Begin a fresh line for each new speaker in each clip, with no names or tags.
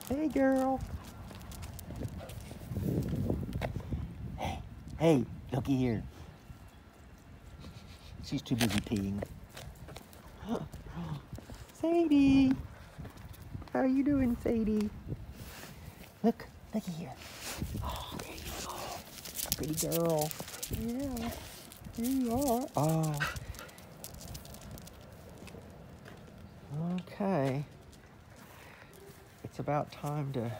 Hey, girl. Hey, looky here. She's too busy peeing. Sadie. How are you doing, Sadie? Looky here. Oh, there you go. Pretty girl. Yeah, here you are. Oh. Okay. It's about time to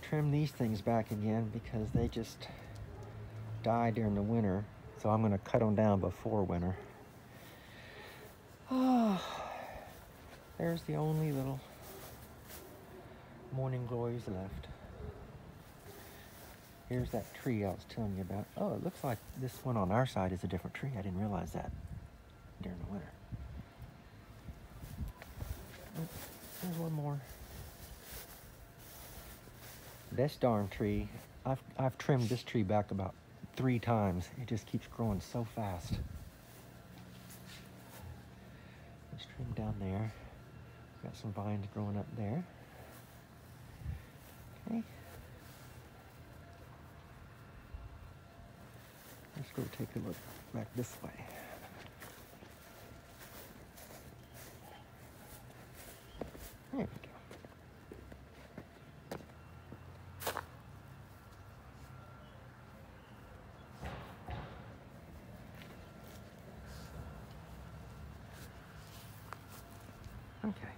trim these things back again because they just die during the winter. So I'm going to cut them down before winter. Oh, there's the only little morning glories left. Here's that tree I was telling you about. Oh, it looks like this one on our side is a different tree. I didn't realize that during the winter. Oh, there's one more. This darn tree, I've trimmed this tree back about 3 times. It just keeps growing so fast. Let's trim down there. Got some vines growing up there. Okay. Let's go take a look back this way. There we go. Okay.